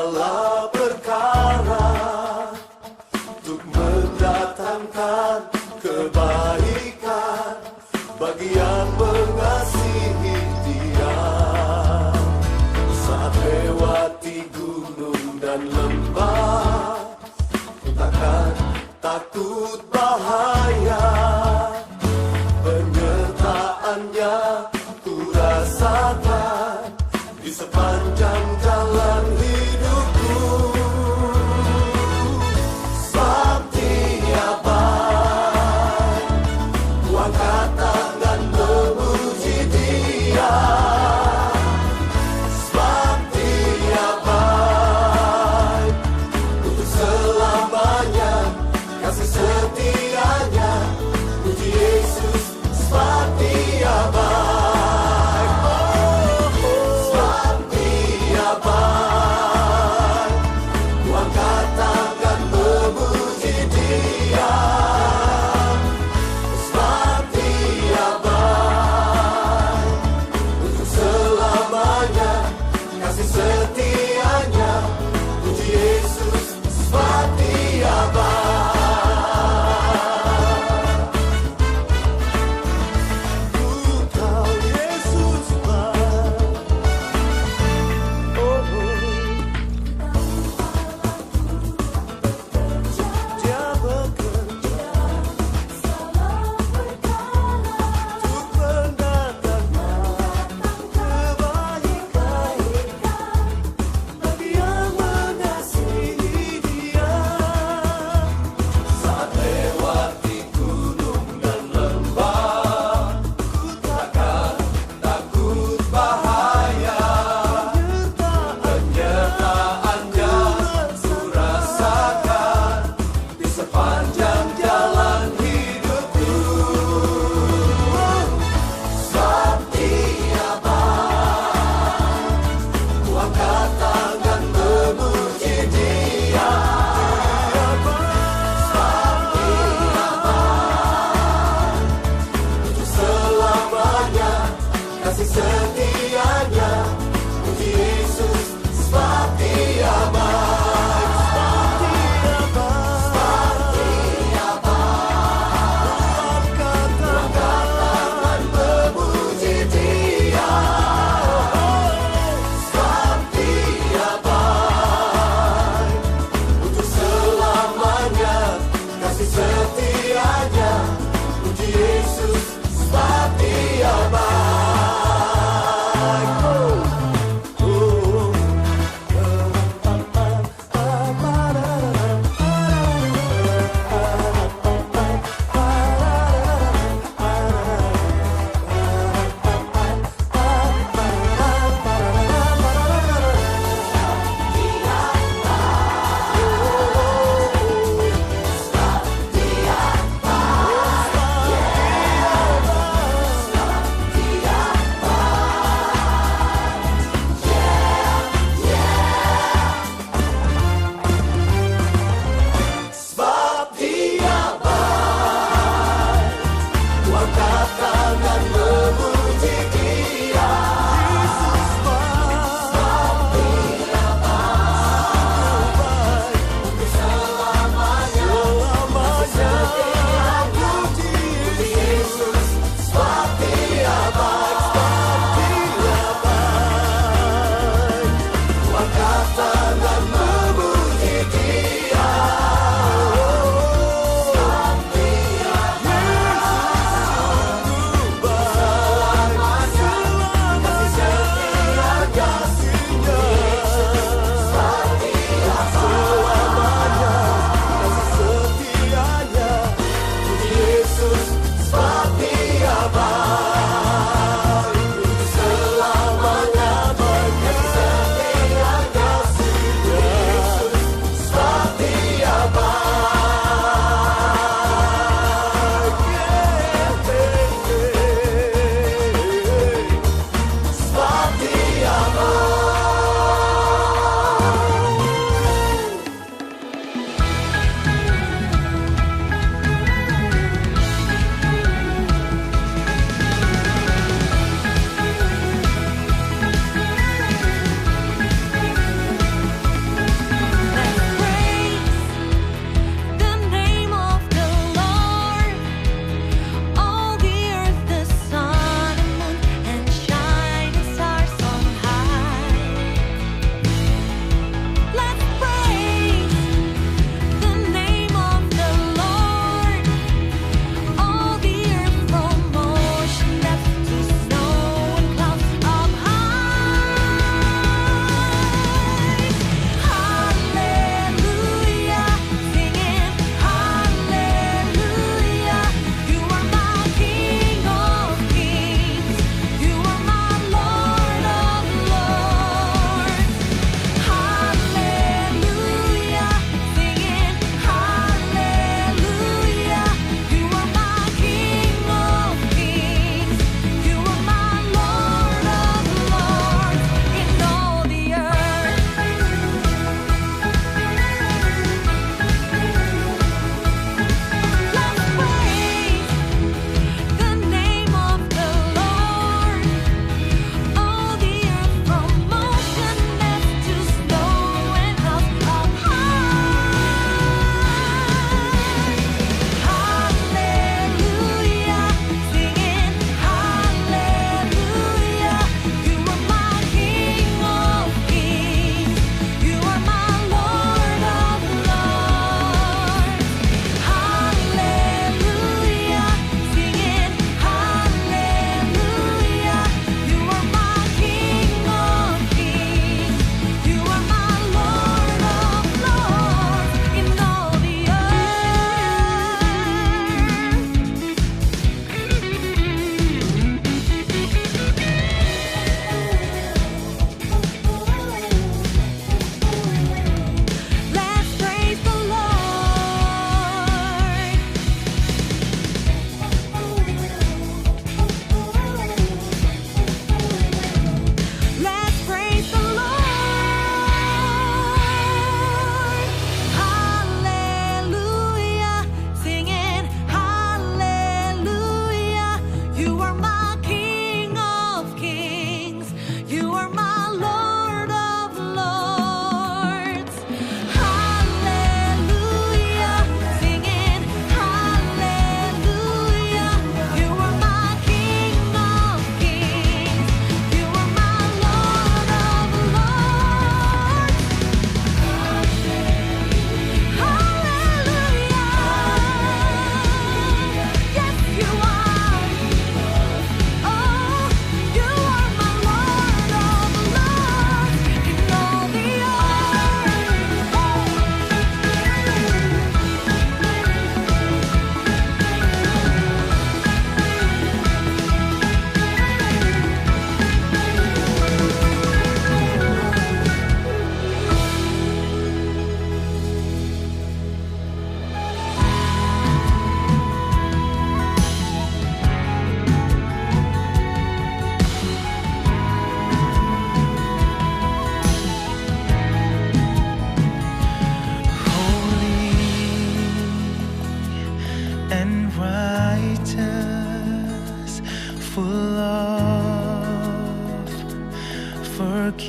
segala perkara untuk mendatangkan kebaikan bagi yang mengasihi Dia. Saat lewati gunung dan lembah, ku takkan takut bahaya. Penyertaannya ku rasakan di sepanjang jalan hidupku. Sebab Dia baik, ku angkat tangan memuji Dia. Sebab Dia baik, untuk selamanya kasih setianya. Puji Yesus, sebab Dia baik. Sebab Dia baik, ku angkat tangan memuji Dia. Sebab Dia baik, untuk selamanya kasih setianya. Puji Yesus, sebab Dia baik. Ku tahu Yesus baik. Oh, Dia bekerja untuk mendatangkan kebaikan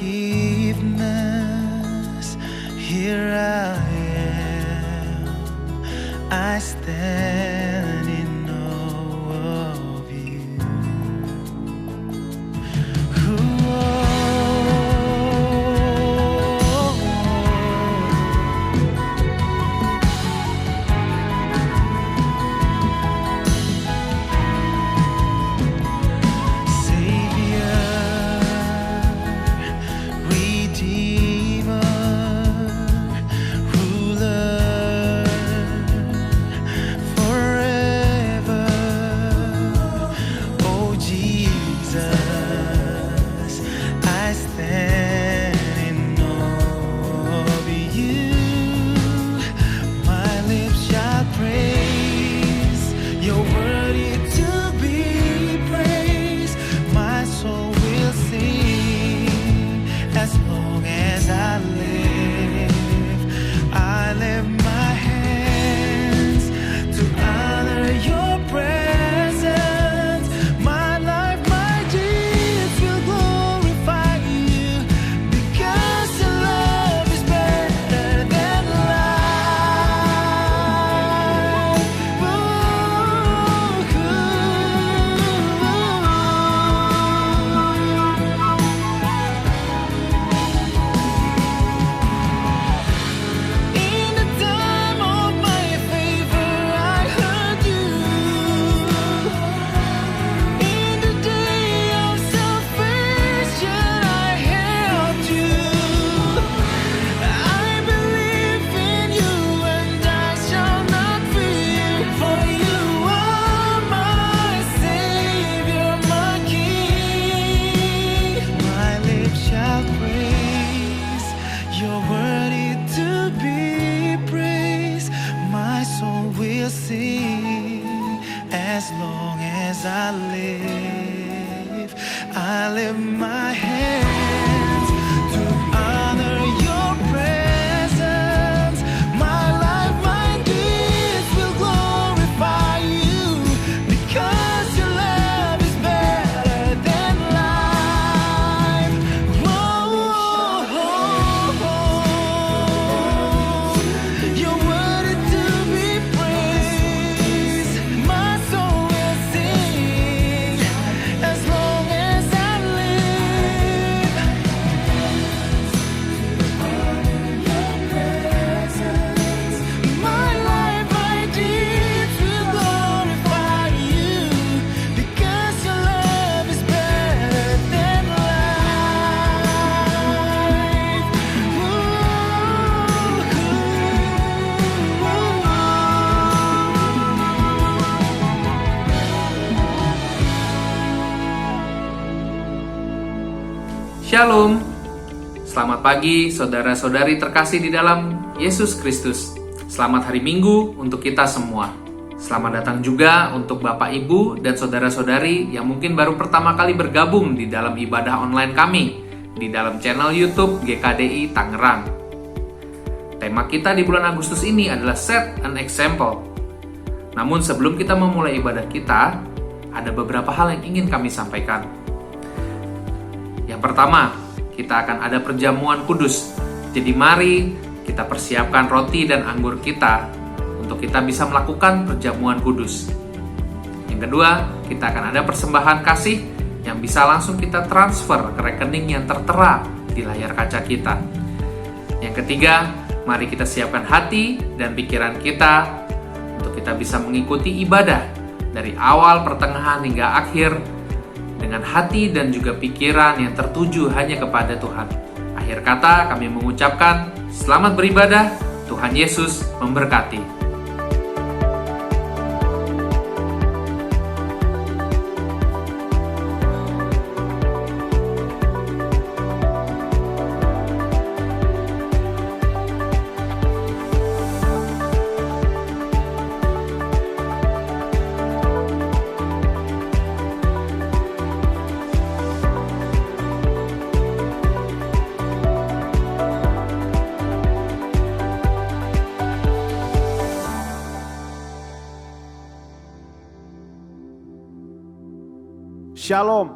forgiveness. Here I am, I stand in awe of you. As long as I live my hands to honor your presence. My life, my deeds will glorify you, because your love is better than life. You're worthy to be praised. My soul will sing as long as I live. My life, my deeds will glorify you, because your love is better than life. Shalom. Selamat pagi saudara-saudari terkasih di dalam Yesus Kristus. Selamat hari Minggu untuk kita semua. Selamat datang juga untuk Bapak, Ibu, dan saudara-saudari yang mungkin baru pertama kali bergabung di dalam ibadah online kami di dalam channel YouTube GKDI Tangerang. Tema kita di bulan Agustus ini adalah Set an Example. Namun sebelum kita memulai ibadah kita, ada beberapa hal yang ingin kami sampaikan. Yang pertama, kita akan ada perjamuan kudus. Jadi mari kita persiapkan roti dan anggur kita untuk kita bisa melakukan perjamuan kudus. Yang kedua, kita akan ada persembahan kasih yang bisa langsung kita transfer ke rekening yang tertera di layar kaca kita. Yang ketiga, mari kita siapkan hati dan pikiran kita untuk kita bisa mengikuti ibadah dari awal, pertengahan, hingga akhir dengan hati dan juga pikiran yang tertuju hanya kepada Tuhan. Akhir kata, kami mengucapkan selamat beribadah. Tuhan Yesus memberkati. Shalom.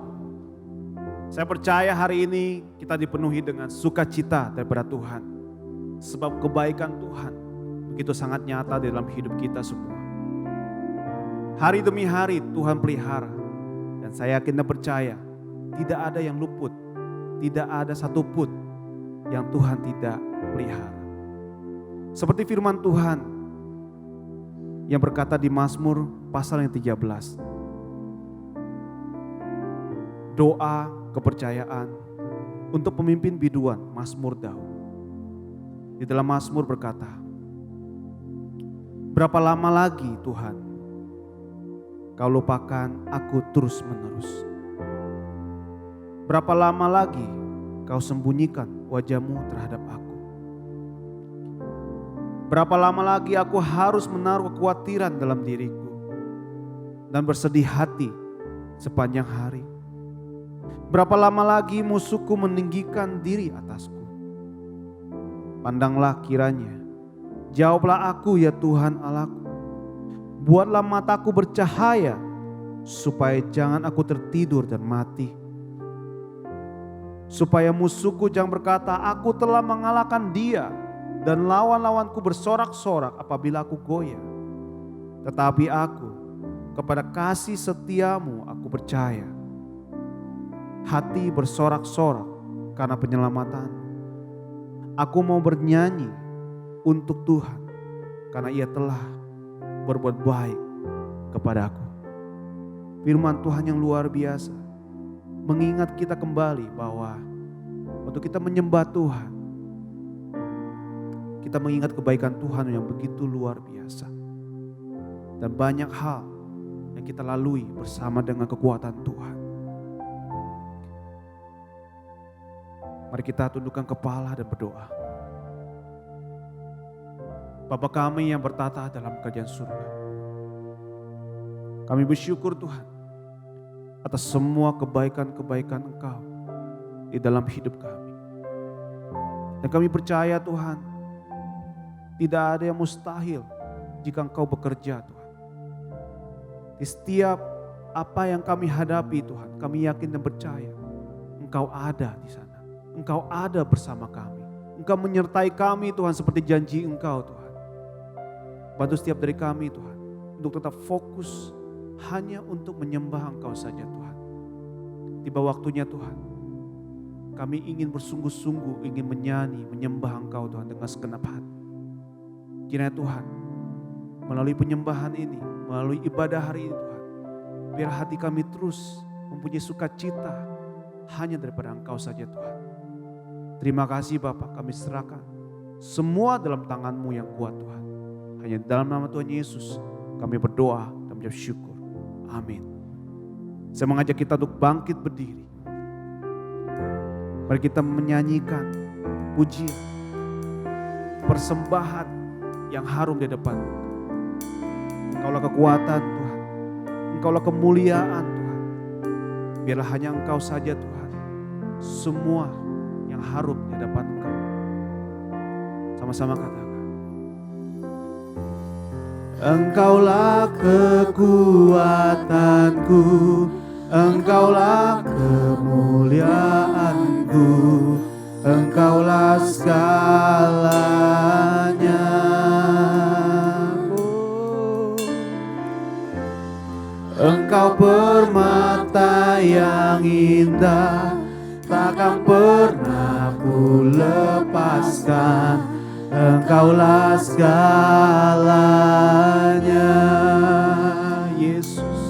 Saya percaya hari ini kita dipenuhi dengan sukacita daripada Tuhan. Sebab kebaikan Tuhan begitu sangat nyata di dalam hidup kita semua. Hari demi hari Tuhan pelihara. Dan saya yakin dan percaya tidak ada yang luput. Tidak ada satupun yang Tuhan tidak pelihara. Seperti firman Tuhan yang berkata di Mazmur pasal yang 13. Doa kepercayaan untuk pemimpin biduan Mazmur Daud. Di dalam Mazmur berkata, berapa lama lagi Tuhan Kau lupakan aku terus menerus? Berapa lama lagi Kau sembunyikan wajah-Mu terhadap aku? Berapa lama lagi aku harus menaruh kekhawatiran dalam diriku dan bersedih hati sepanjang hari? Berapa lama lagi musuhku meninggikan diri atasku? Pandanglah kiranya, jawablah aku ya Tuhan Allahku. Buatlah mataku bercahaya, supaya jangan aku tertidur dan mati. Supaya musuhku jangan berkata, aku telah mengalahkan dia, dan lawan-lawanku bersorak-sorak apabila aku goyah. Tetapi aku, kepada kasih setiamu aku percaya. Hati bersorak-sorak karena penyelamatan. Aku mau bernyanyi untuk Tuhan karena Ia telah berbuat baik kepadaku. Firman Tuhan yang luar biasa mengingat kita kembali bahwa waktu kita menyembah Tuhan, kita mengingat kebaikan Tuhan yang begitu luar biasa. Dan banyak hal yang kita lalui bersama dengan kekuatan Tuhan. Mari kita tundukkan kepala dan berdoa. Bapa kami yang bertata dalam kerajaan surga, kami bersyukur Tuhan atas semua kebaikan-kebaikan Engkau di dalam hidup kami. Dan kami percaya Tuhan, tidak ada yang mustahil jika Engkau bekerja Tuhan. Di setiap apa yang kami hadapi Tuhan, kami yakin dan percaya Engkau ada di sana. Engkau ada bersama kami. Engkau menyertai kami Tuhan seperti janji Engkau Tuhan. Bantu setiap dari kami Tuhan untuk tetap fokus hanya untuk menyembah Engkau saja Tuhan. Tiba waktunya Tuhan, kami ingin bersungguh-sungguh, ingin menyanyi, menyembah Engkau Tuhan dengan segenap hati. Kiranya Tuhan, melalui penyembahan ini, melalui ibadah hari ini Tuhan, biar hati kami terus mempunyai sukacita hanya daripada Engkau saja Tuhan. Terima kasih Bapa, kami serahkan semua dalam tangan-Mu yang kuat Tuhan. Hanya dalam nama Tuhan Yesus kami berdoa dan mengucap syukur. Amin. Saya mengajak kita untuk bangkit berdiri. Mari kita menyanyikan pujian, persembahan yang harum di depan. Engkaulah kekuatan Tuhan, Engkaulah kemuliaan Tuhan. Biarlah hanya Engkau saja Tuhan, semua yang harum di hadapan Engkau. Sama-sama katakan. Engkaulah kekuatanku, Engkaulah kemuliaanku, Engkaulah segalanya. Engkau permata yang indah, takkan pernah ku lepaskan. Engkaulah segalanya, Yesus.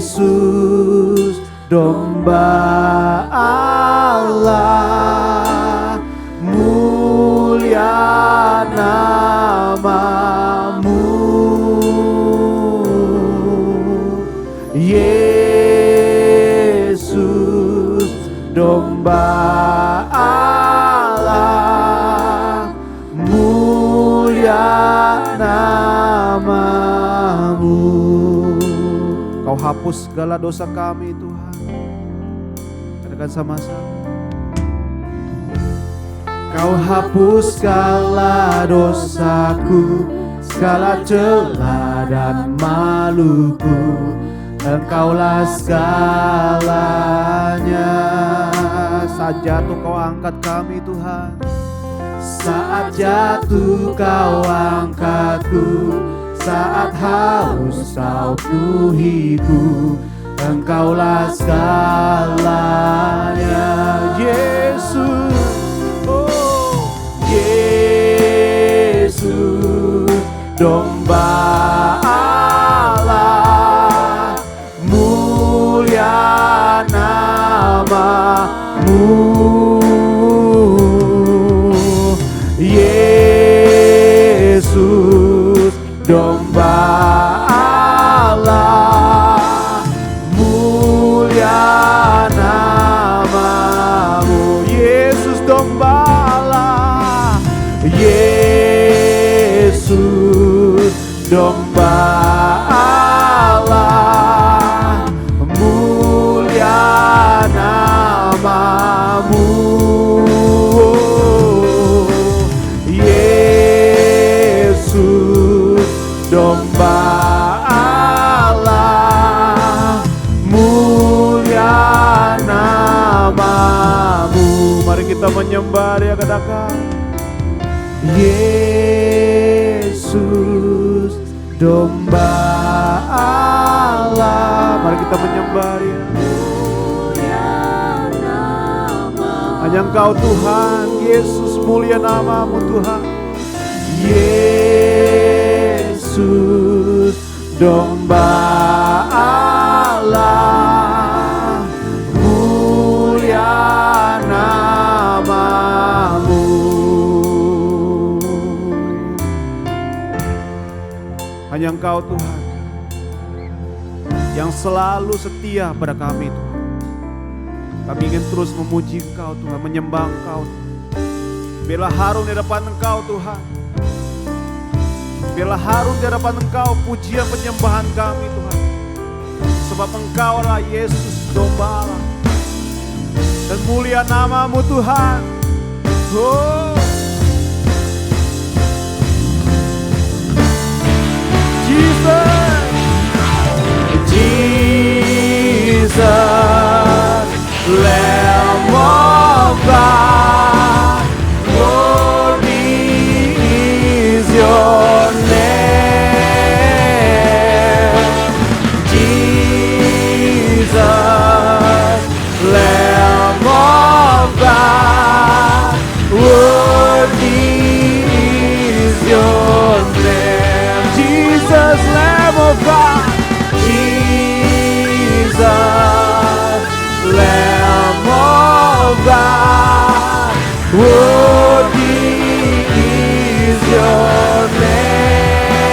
Yesus, domba Allah, mulia nama-Mu. Yesus, domba Allah, mulia nama-Mu. Kau hapus segala dosa kami Tuhan. Katakan sama-sama. Kau hapus segala dosaku, segala celah dan maluku. Engkaulah segalanya. Saat jatuh kau angkat kami Tuhan. Saat jatuh kau angkatku, saat haus kau penuhiku. Engkaulah segalanya. Yesus, oh Yesus, domba Allah, mulia namamu. Yesus, domba Allah, mulia namamu. Yesus, domba Allah, Yesus, domba Allah, mulia namamu. Yesus, domba Allah, mulia namamu. Mari kita menyembah Dia, katakan Yesus, domba Allah. Mari kita menyembah Dia. Hanya Engkau Tuhan, Yesus, mulia namamu Tuhan. Yesus, domba Allah, mulia namamu. Hanya Engkau Tuhan yang selalu setia pada kami Tuhan. Kami ingin terus memuji Engkau Tuhan, menyembah Engkau. Biarlah harum di hadapan Engkau Tuhan. Biarlah harum di hadapan Engkau pujian penyembahan kami Tuhan. Sebab Engkau lah Yesus, domba Allah. Dan mulia namamu Tuhan. Oh. Jesus, Jesus, Lamb of God, worthy is your name. Jesus, Lamb of God, worthy is your name. Jesus, Lamb of God, Jesus, Lamb of God, worthy is your name.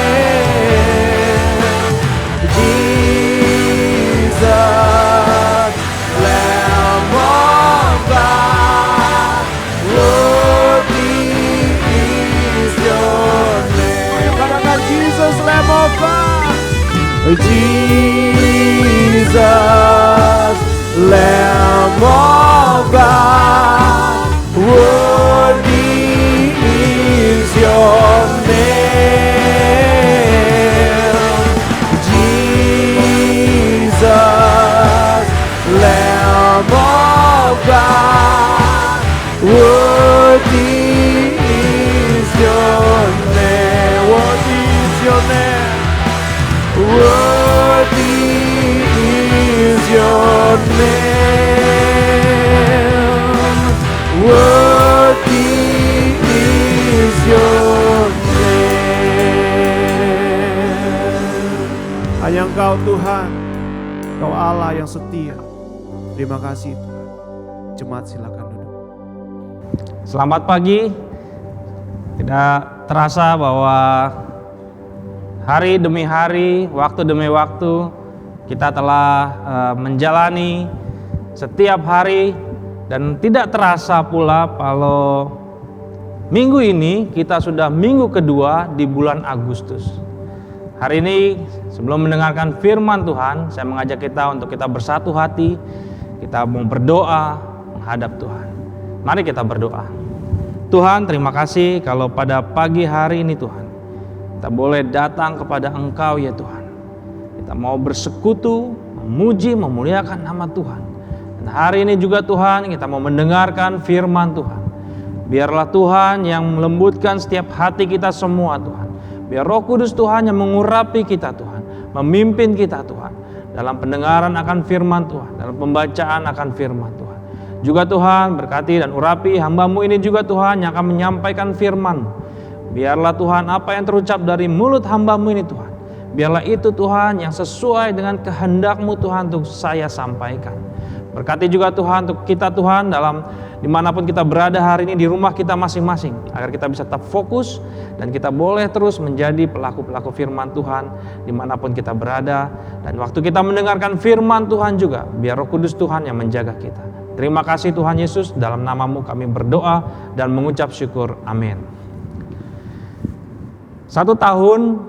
Jesus, Lamb of God, worthy is your name. Katakan Jesus, Lamb of God. Jesus, Lamb of God, worthy is your name. Jesus, Lamb of God, worthy is your name. Worthy is your name. Worthy is your name. Worthy is your name. Hanya Engkau Tuhan, Engkau Allah yang setia. Terima kasih Tuhan. Jemaat silakan duduk. Selamat pagi. Tidak terasa bahwa hari demi hari, waktu demi waktu, kita telah menjalani setiap hari, dan tidak terasa pula kalau minggu ini kita sudah minggu kedua di bulan Agustus. Hari ini sebelum mendengarkan firman Tuhan, saya mengajak kita untuk kita bersatu hati, kita mau berdoa menghadap Tuhan. Mari kita berdoa. Tuhan, terima kasih kalau pada pagi hari ini Tuhan, kita boleh datang kepada Engkau ya Tuhan. Kita mau bersekutu memuji, memuliakan nama Tuhan. Dan hari ini juga Tuhan, kita mau mendengarkan firman Tuhan. Biarlah Tuhan yang melembutkan setiap hati kita semua Tuhan. Biar Roh Kudus Tuhan yang mengurapi kita Tuhan, memimpin kita Tuhan, dalam pendengaran akan firman Tuhan, dalam pembacaan akan firman Tuhan. Juga Tuhan berkati dan urapi hamba-Mu ini juga Tuhan yang akan menyampaikan firman-Mu. Biarlah Tuhan apa yang terucap dari mulut hamba-Mu ini Tuhan, biarlah itu Tuhan yang sesuai dengan kehendak-Mu Tuhan untuk saya sampaikan. Berkati juga Tuhan untuk kita Tuhan dalam dimanapun kita berada hari ini di rumah kita masing-masing, agar kita bisa tetap fokus dan kita boleh terus menjadi pelaku-pelaku firman Tuhan dimanapun kita berada. Dan waktu kita mendengarkan firman Tuhan juga, biar Roh Kudus Tuhan yang menjaga kita. Terima kasih Tuhan Yesus, dalam nama-Mu kami berdoa dan mengucap syukur. Amin. 1 tahun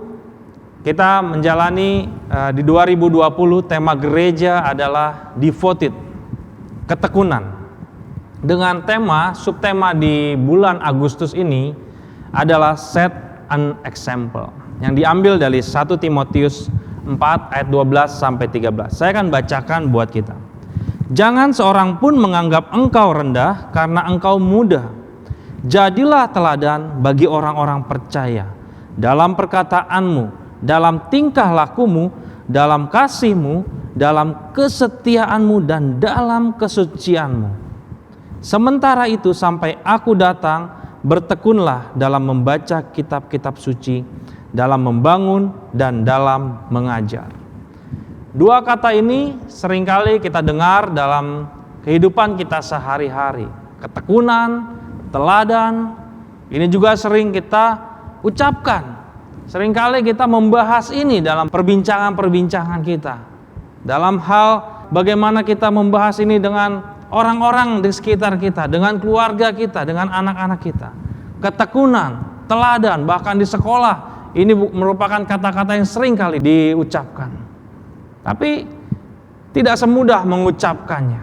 kita menjalani di 2020, tema gereja adalah devoted, ketekunan. Dengan tema, subtema di bulan Agustus ini adalah set an example, yang diambil dari 1 Timotius 4 ayat 12 sampai 13. Saya akan bacakan buat kita. Jangan seorang pun menganggap engkau rendah karena engkau muda. Jadilah teladan bagi orang-orang percaya dalam perkataanmu, dalam tingkah lakumu, dalam kasihmu, dalam kesetiaanmu, dan dalam kesucianmu. Sementara itu sampai aku datang, bertekunlah dalam membaca kitab-kitab suci, dalam membangun dan dalam mengajar. Dua kata ini seringkali kita dengar dalam kehidupan kita sehari-hari. Ketekunan, teladan, ini juga sering kita ucapkan. Seringkali kita membahas ini dalam perbincangan-perbincangan kita. Dalam hal bagaimana kita membahas ini dengan orang-orang di sekitar kita, dengan keluarga kita, dengan anak-anak kita. Ketekunan, teladan, bahkan di sekolah, ini merupakan kata-kata yang sering kali diucapkan. Tapi tidak semudah mengucapkannya.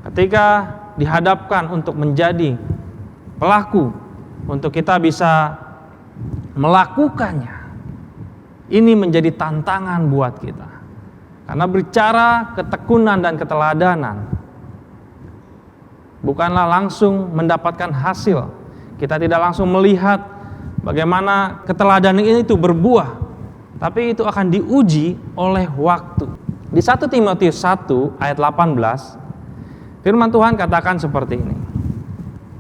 Ketika dihadapkan untuk menjadi pelaku, untuk kita bisa melakukannya, ini menjadi tantangan buat kita. Karena bicara ketekunan dan keteladanan bukanlah langsung mendapatkan hasil. Kita tidak langsung melihat bagaimana keteladanan itu berbuah, tapi itu akan diuji oleh waktu. Di 1 Timotius 1 ayat 18, firman Tuhan katakan seperti ini.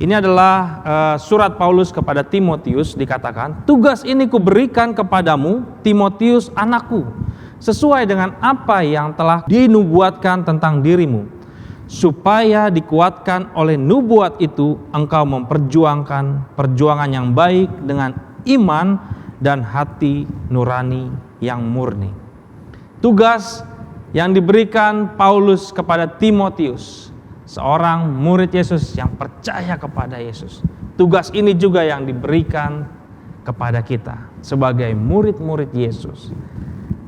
Ini adalah surat Paulus kepada Timotius, dikatakan, tugas ini kuberikan kepadamu, Timotius anakku, sesuai dengan apa yang telah dinubuatkan tentang dirimu, supaya dikuatkan oleh nubuat itu engkau memperjuangkan perjuangan yang baik dengan iman dan hati nurani yang murni. Tugas yang diberikan Paulus kepada Timotius, seorang murid Yesus yang percaya kepada Yesus. Tugas ini juga yang diberikan kepada kita sebagai murid-murid Yesus.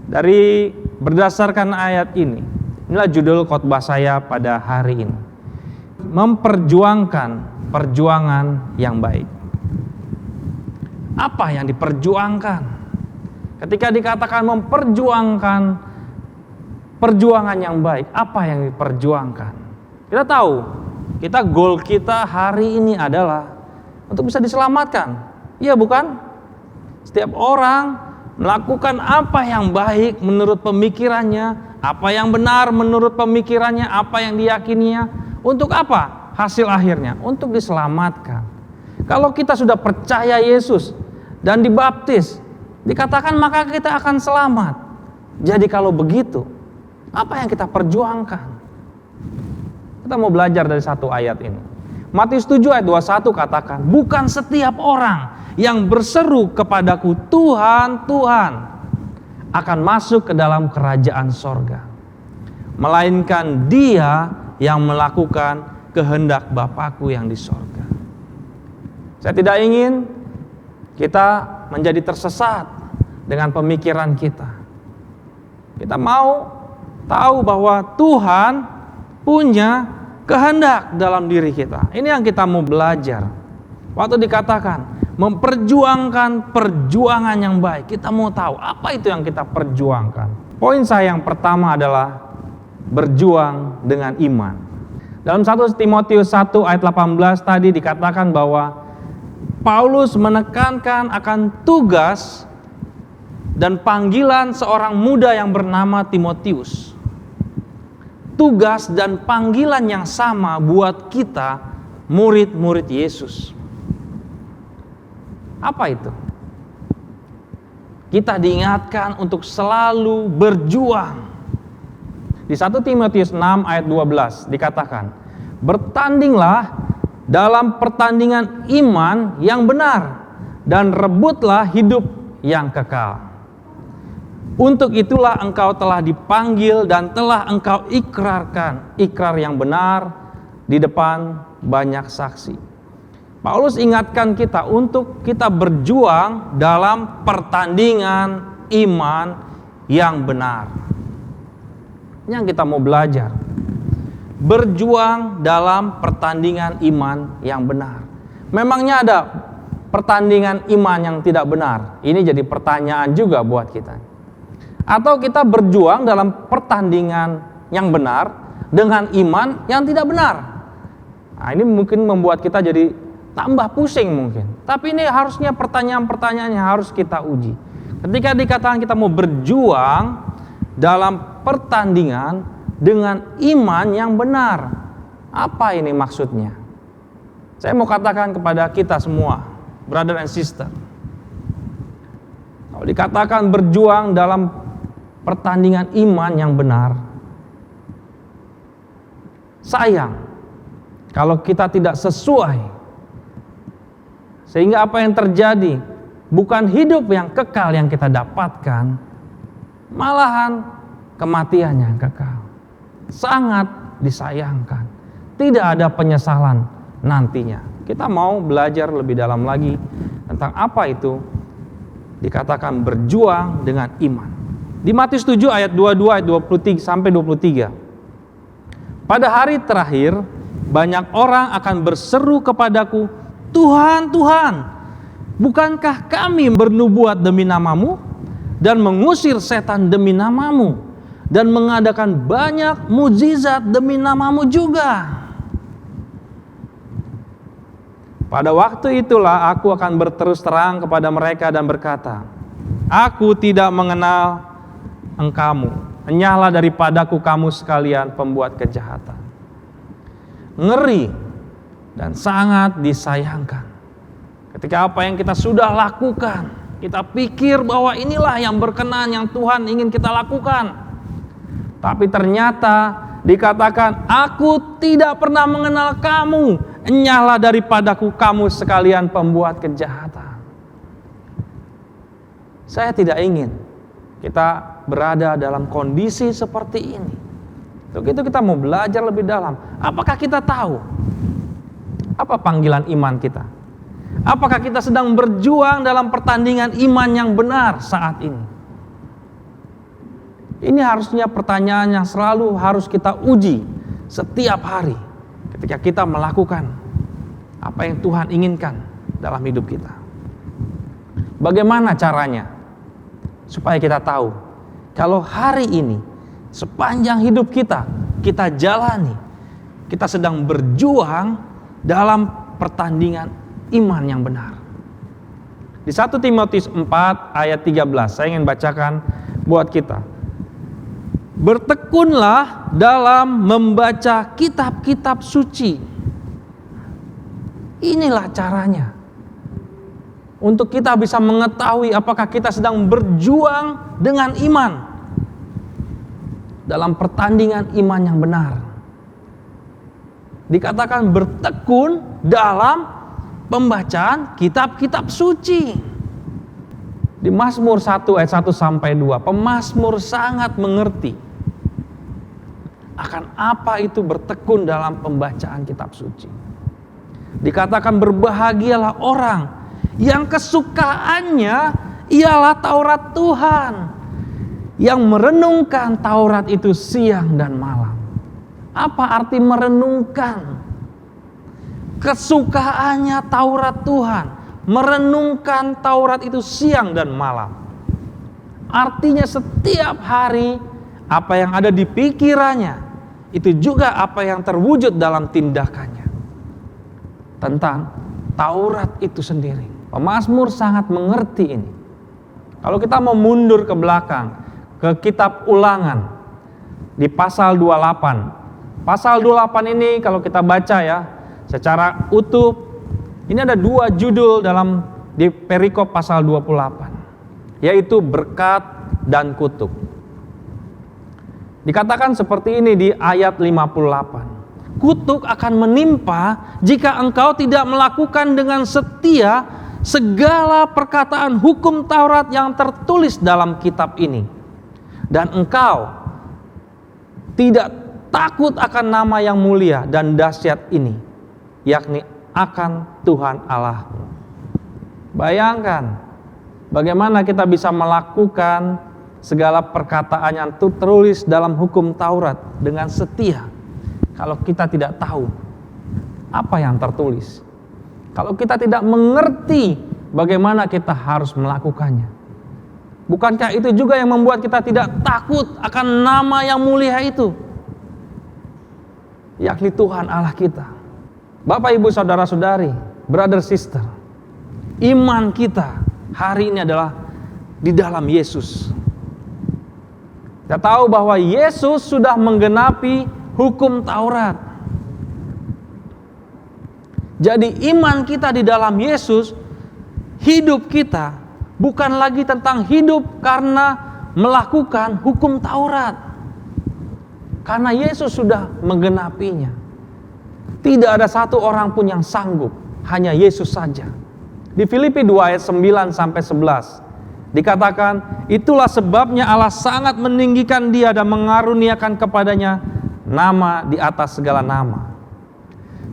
Dari berdasarkan ayat ini, inilah judul khotbah saya pada hari ini. Memperjuangkan perjuangan yang baik. Apa yang diperjuangkan? Ketika dikatakan memperjuangkan perjuangan yang baik, apa yang diperjuangkan? Kita tahu, goal kita hari ini adalah untuk bisa diselamatkan. Iya bukan? Setiap orang melakukan apa yang baik menurut pemikirannya, apa yang benar menurut pemikirannya, apa yang diyakininya. Untuk apa? Hasil akhirnya, untuk diselamatkan. Kalau kita sudah percaya Yesus dan dibaptis, dikatakan maka kita akan selamat. Jadi kalau begitu, apa yang kita perjuangkan? Kita mau belajar dari satu ayat ini. Matius 7 ayat 21 katakan, bukan setiap orang yang berseru kepadaku Tuhan, Tuhan akan masuk ke dalam kerajaan sorga, melainkan dia yang melakukan kehendak Bapakku yang di sorga. Saya tidak ingin kita menjadi tersesat dengan pemikiran kita. Kita mau tahu bahwa Tuhan punya kehendak dalam diri kita. Ini yang kita mau belajar. Waktu dikatakan memperjuangkan perjuangan yang baik, kita mau tahu apa itu yang kita perjuangkan. Poin saya yang pertama adalah berjuang dengan iman. Dalam 1 Timotius 1 ayat 18 tadi dikatakan bahwa Paulus menekankan akan tugas dan panggilan seorang muda yang bernama Timotius. Tugas dan panggilan yang sama buat kita murid-murid Yesus. Apa itu? Kita diingatkan untuk selalu berjuang. Di 1 Timotius 6 ayat 12 dikatakan, bertandinglah dalam pertandingan iman yang benar dan rebutlah hidup yang kekal. Untuk itulah engkau telah dipanggil dan telah engkau ikrarkan ikrar yang benar di depan banyak saksi. Paulus ingatkan kita untuk kita berjuang dalam pertandingan iman yang benar. Yang kita mau belajar, berjuang dalam pertandingan iman yang benar. Memangnya ada pertandingan iman yang tidak benar? Ini jadi pertanyaan juga buat kita. Atau kita berjuang dalam pertandingan yang benar dengan iman yang tidak benar? Nah, ini mungkin membuat kita jadi tambah pusing mungkin. Tapi ini harusnya pertanyaan-pertanyaan yang harus kita uji. Ketika dikatakan kita mau berjuang dalam pertandingan dengan iman yang benar, apa ini maksudnya? Saya mau katakan kepada kita semua, brother and sister, kalau dikatakan berjuang dalam pertandingan iman yang benar, sayang kalau kita tidak sesuai, sehingga apa yang terjadi bukan hidup yang kekal yang kita dapatkan, malahan kematian yang kekal. Sangat disayangkan. Tidak ada penyesalan nantinya. Kita mau belajar lebih dalam lagi tentang apa itu dikatakan berjuang dengan iman. Di Matius 7 ayat 22 ayat 23 sampai 23. Pada hari terakhir banyak orang akan berseru kepadaku, Tuhan, Tuhan, bukankah kami bernubuat demi namamu dan mengusir setan demi namamu dan mengadakan banyak mukjizat demi namamu juga? Pada waktu itulah aku akan berterus terang kepada mereka dan berkata, aku tidak mengenal engkamu, enyahlah daripadaku kamu sekalian pembuat kejahatan. Ngeri dan sangat disayangkan ketika apa yang kita sudah lakukan, kita pikir bahwa inilah yang berkenan, yang Tuhan ingin kita lakukan. Tapi ternyata dikatakan, aku tidak pernah mengenal kamu, enyahlah daripadaku kamu sekalian pembuat kejahatan. Saya tidak ingin kita berada dalam kondisi seperti ini. Untuk itu kita mau belajar lebih dalam. Apakah kita tahu apa panggilan iman kita? Apakah kita sedang berjuang dalam pertandingan iman yang benar saat ini? Ini harusnya pertanyaan yang selalu harus kita uji setiap hari ketika kita melakukan apa yang Tuhan inginkan dalam hidup kita. Bagaimana caranya supaya kita tahu kalau hari ini sepanjang hidup kita jalani, kita sedang berjuang dalam pertandingan iman yang benar. Di 1 Timotius 4 ayat 13 saya ingin bacakan buat kita. Bertekunlah dalam membaca kitab-kitab suci. Inilah caranya untuk kita bisa mengetahui apakah kita sedang berjuang dengan iman dalam pertandingan iman yang benar. Dikatakan bertekun dalam pembacaan kitab-kitab suci. Di Mazmur 1 ayat 1 sampai 2, pemazmur sangat mengerti akan apa itu bertekun dalam pembacaan kitab suci. Dikatakan berbahagialah orang yang kesukaannya ialah Taurat Tuhan, yang merenungkan Taurat itu siang dan malam. Apa arti merenungkan? Kesukaannya Taurat Tuhan, merenungkan Taurat itu siang dan malam. Artinya setiap hari apa yang ada di pikirannya itu juga apa yang terwujud dalam tindakannya. Tentang Taurat itu sendiri. Pemazmur sangat mengerti ini. Kalau kita mau mundur ke belakang ke kitab Ulangan di pasal 28. Pasal 28 ini kalau kita baca ya secara utuh, ini ada 2 judul di perikop pasal 28, yaitu berkat dan kutuk. Dikatakan seperti ini di ayat 58. Kutuk akan menimpa jika engkau tidak melakukan dengan setia segala perkataan hukum Taurat yang tertulis dalam kitab ini. Dan engkau tidak takut akan nama yang mulia dan dahsyat ini, yakni akan Tuhan Allahmu. Bayangkan bagaimana kita bisa melakukan segala perkataan yang tertulis dalam hukum Taurat dengan setia kalau kita tidak tahu apa yang tertulis, kalau kita tidak mengerti bagaimana kita harus melakukannya. Bukankah itu juga yang membuat kita tidak takut akan nama yang mulia itu, yakni Tuhan Allah kita. Bapak, ibu, saudara-saudari, brother, sister, iman kita hari ini adalah di dalam Yesus. Kita tahu bahwa Yesus sudah menggenapi hukum Taurat. Jadi iman kita di dalam Yesus, hidup kita bukan lagi tentang hidup karena melakukan hukum Taurat. Karena Yesus sudah menggenapinya. Tidak ada satu orang pun yang sanggup, hanya Yesus saja. Di Filipi 2 ayat 9 sampai 11 dikatakan, itulah sebabnya Allah sangat meninggikan dia dan mengaruniakan kepadanya nama di atas segala nama,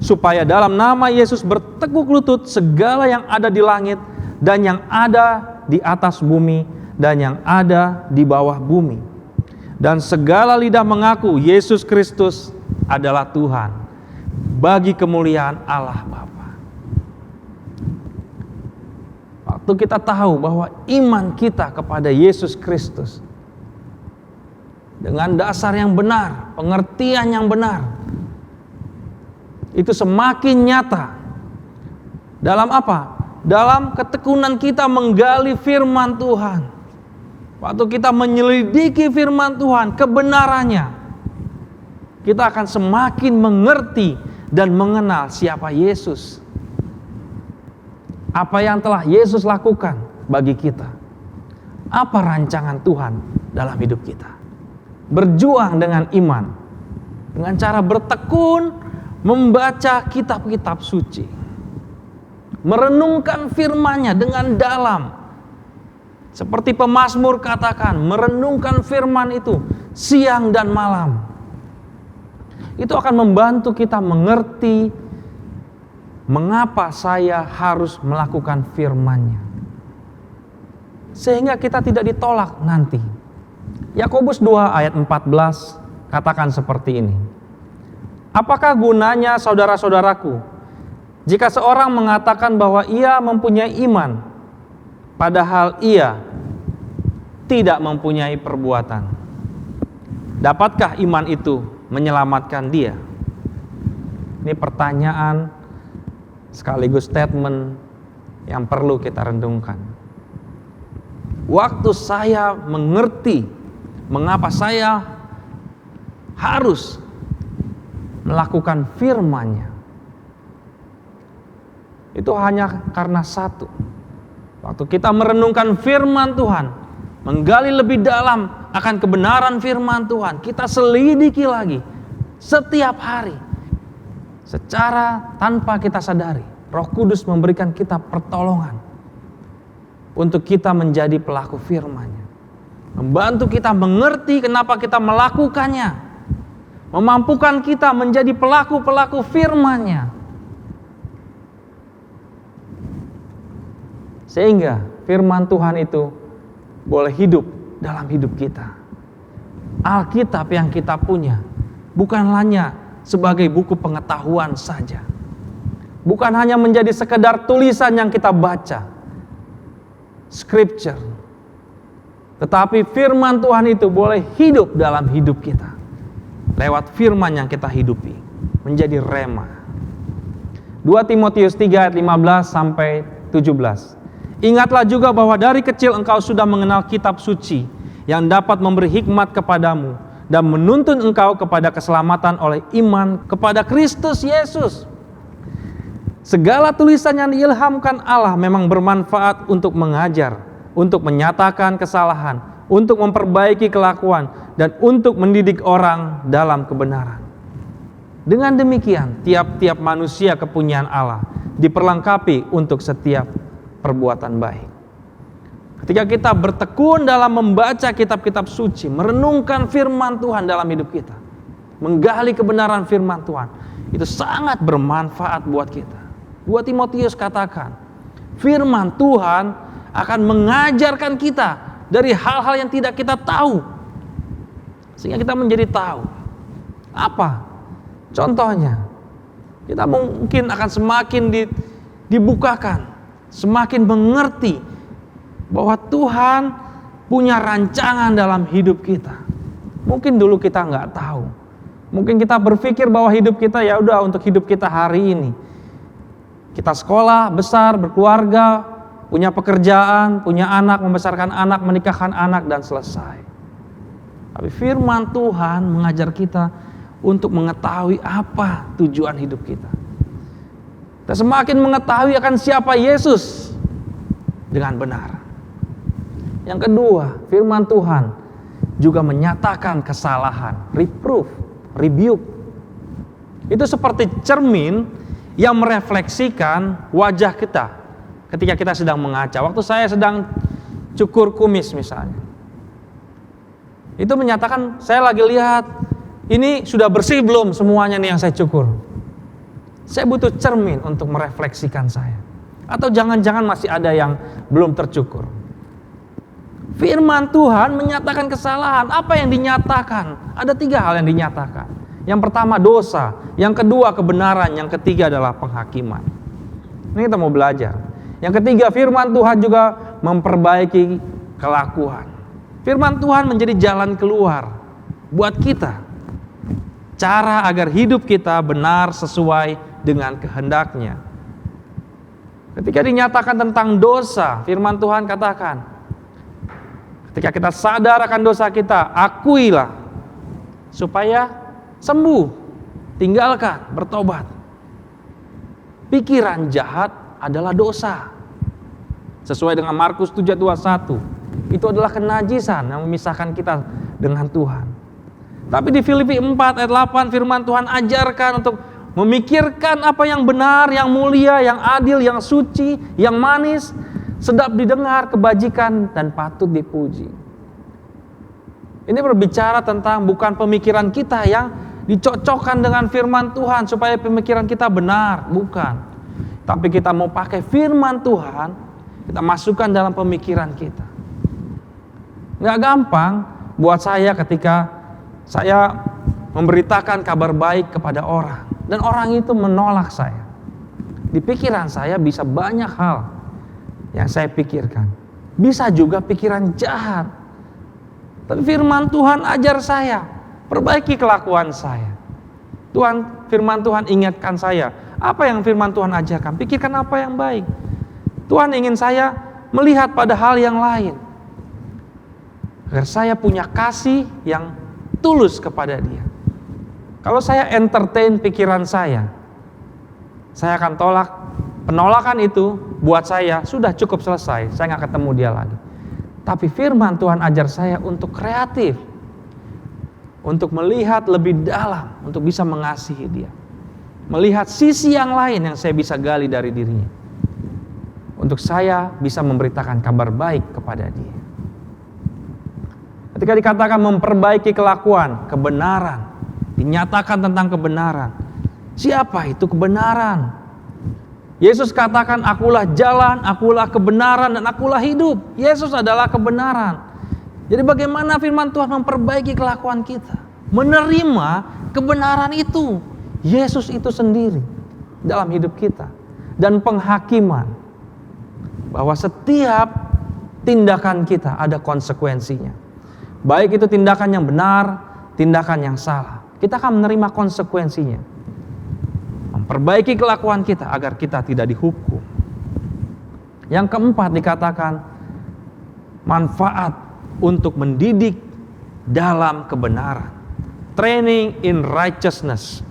supaya dalam nama Yesus bertekuk lutut segala yang ada di langit dan yang ada di atas bumi dan yang ada di bawah bumi, dan segala lidah mengaku Yesus Kristus adalah Tuhan, bagi kemuliaan Allah Bapa. Waktu kita tahu bahwa iman kita kepada Yesus Kristus dengan dasar yang benar, pengertian yang benar, itu semakin nyata. Dalam apa? Dalam ketekunan kita menggali firman Tuhan. Waktu kita menyelidiki firman Tuhan, kebenarannya, kita akan semakin mengerti dan mengenal siapa Yesus. Apa yang telah Yesus lakukan bagi kita. Apa rancangan Tuhan dalam hidup kita. Berjuang dengan iman, dengan cara bertekun membaca kitab-kitab suci, merenungkan firman-Nya dengan dalam. Seperti pemazmur katakan, merenungkan firman itu siang dan malam. Itu akan membantu kita mengerti mengapa saya harus melakukan firman-Nya, sehingga kita tidak ditolak nanti. Yakobus 2 ayat 14 katakan seperti ini. Apakah gunanya saudara-saudaraku jika seorang mengatakan bahwa ia mempunyai iman padahal ia tidak mempunyai perbuatan? Dapatkah iman itu menyelamatkan dia? Ini pertanyaan sekaligus statement yang perlu kita renungkan. Waktu saya mengerti mengapa saya harus melakukan firman-Nya, itu hanya karena satu. Waktu kita merenungkan firman Tuhan, menggali lebih dalam akan kebenaran firman Tuhan, kita selidiki lagi setiap hari. Secara tanpa kita sadari, Roh Kudus memberikan kita pertolongan untuk kita menjadi pelaku firman-Nya, membantu kita mengerti kenapa kita melakukannya, memampukan kita menjadi pelaku-pelaku firman-Nya, sehingga firman Tuhan itu boleh hidup dalam hidup kita. Alkitab yang kita punya bukan hanya sebagai buku pengetahuan saja, bukan hanya menjadi sekedar tulisan yang kita baca, scripture, Tetapi firman Tuhan itu boleh hidup dalam hidup kita. Lewat firman yang kita hidupi. Menjadi rema. 2 Timotius 3 ayat 15 sampai 17. Ingatlah juga bahwa dari kecil engkau sudah mengenal kitab suci yang dapat memberi hikmat kepadamu dan menuntun engkau kepada keselamatan oleh iman kepada Kristus Yesus. Segala tulisan yang diilhamkan Allah memang bermanfaat untuk mengajar, untuk menyatakan kesalahan, untuk memperbaiki kelakuan, dan untuk mendidik orang dalam kebenaran. Dengan demikian, tiap-tiap manusia kepunyaan Allah diperlengkapi untuk setiap perbuatan baik. Ketika kita bertekun dalam membaca kitab-kitab suci, merenungkan firman Tuhan dalam hidup kita, menggali kebenaran firman Tuhan, itu sangat bermanfaat buat kita. 2 Timotius katakan, firman Tuhan akan mengajarkan kita dari hal-hal yang tidak kita tahu, sehingga kita menjadi tahu. Apa? Contohnya, kita mungkin akan semakin dibukakan, semakin mengerti bahwa Tuhan punya rancangan dalam hidup kita. Mungkin dulu kita nggak tahu. Mungkin kita berpikir bahwa hidup kita ya udah untuk hidup kita hari ini. Kita sekolah, besar, berkeluarga, punya pekerjaan, punya anak, membesarkan anak, menikahkan anak, dan selesai. Tapi firman Tuhan mengajar kita untuk mengetahui apa tujuan hidup kita. Kita semakin mengetahui akan siapa Yesus dengan benar. Yang kedua, firman Tuhan juga menyatakan kesalahan, reproof, rebuke. Itu seperti cermin yang merefleksikan wajah kita ketika kita sedang mengaca. Waktu saya sedang cukur kumis misalnya, itu menyatakan saya lagi lihat ini sudah bersih belum semuanya nih yang saya cukur. Saya butuh cermin untuk merefleksikan saya. Atau jangan-jangan masih ada yang belum tercukur. Firman Tuhan menyatakan kesalahan. Apa yang dinyatakan? Ada 3 hal yang dinyatakan. Yang pertama dosa, yang kedua kebenaran, yang ketiga adalah penghakiman. Ini kita mau belajar. Yang ketiga, firman Tuhan juga memperbaiki kelakuan. Firman Tuhan menjadi jalan keluar buat kita. Cara agar hidup kita benar sesuai dengan kehendaknya. Ketika dinyatakan tentang dosa, firman Tuhan katakan, ketika kita sadar akan dosa kita, akuilah supaya sembuh, tinggalkan, bertobat. Pikiran jahat adalah dosa. Sesuai dengan Markus 7:21, itu adalah kenajisan yang memisahkan kita dengan Tuhan. Tapi di Filipi 4 ayat 8 firman Tuhan ajarkan untuk memikirkan apa yang benar, yang mulia, yang adil, yang suci, yang manis, sedap didengar, kebajikan, dan patut dipuji. Ini berbicara tentang bukan pemikiran kita yang dicocokkan dengan firman Tuhan supaya pemikiran kita benar, bukan. Tapi kita mau pakai firman Tuhan, kita masukkan dalam pemikiran kita. Nggak gampang buat saya ketika saya memberitakan kabar baik kepada orang dan orang itu menolak saya. Di pikiran saya bisa banyak hal yang saya pikirkan. Bisa juga pikiran jahat. Tapi firman Tuhan ajar saya, perbaiki kelakuan saya. Firman Tuhan ingatkan saya, apa yang firman Tuhan ajarkan? Pikirkan apa yang baik. Tuhan ingin saya melihat pada hal yang lain. Agar saya punya kasih yang tulus kepada dia. Kalau saya entertain pikiran saya akan tolak. Penolakan itu buat saya sudah cukup selesai. Saya nggak ketemu dia lagi. Tapi firman Tuhan ajar saya untuk kreatif, untuk melihat lebih dalam, untuk bisa mengasihi dia, melihat sisi yang lain yang saya bisa gali dari dirinya, untuk saya bisa memberitakan kabar baik kepada dia. Ketika dikatakan memperbaiki kelakuan, kebenaran, dinyatakan tentang kebenaran. Siapa itu kebenaran? Yesus katakan, akulah jalan, akulah kebenaran, dan akulah hidup. Yesus adalah kebenaran. Jadi bagaimana firman Tuhan memperbaiki kelakuan kita? Menerima kebenaran itu. Yesus itu sendiri dalam hidup kita. Dan penghakiman. Bahwa setiap tindakan kita ada konsekuensinya. Baik itu tindakan yang benar, tindakan yang salah. Kita akan menerima konsekuensinya. Memperbaiki kelakuan kita agar kita tidak dihukum. Yang keempat dikatakan manfaat untuk mendidik dalam kebenaran. Training in righteousness.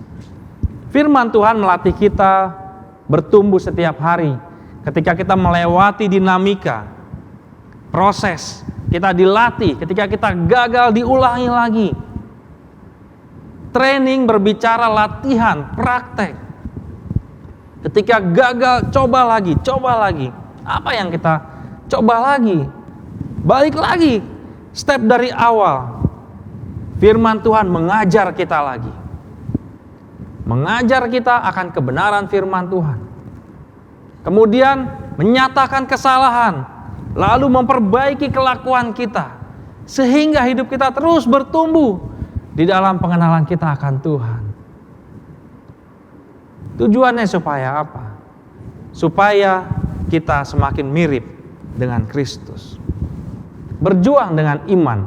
Firman Tuhan melatih kita bertumbuh setiap hari. Ketika kita melewati dinamika, proses, kita dilatih. Ketika kita gagal, diulangi lagi. Training berbicara latihan, praktek. Ketika gagal, coba lagi, coba lagi. Apa yang kita coba lagi? Balik lagi, step dari awal. Firman Tuhan mengajar kita lagi. Mengajar kita akan kebenaran firman Tuhan. Kemudian menyatakan kesalahan, lalu memperbaiki kelakuan kita, sehingga hidup kita terus bertumbuh di dalam pengenalan kita akan Tuhan. Tujuannya supaya apa? Supaya kita semakin mirip dengan Kristus. Berjuang dengan iman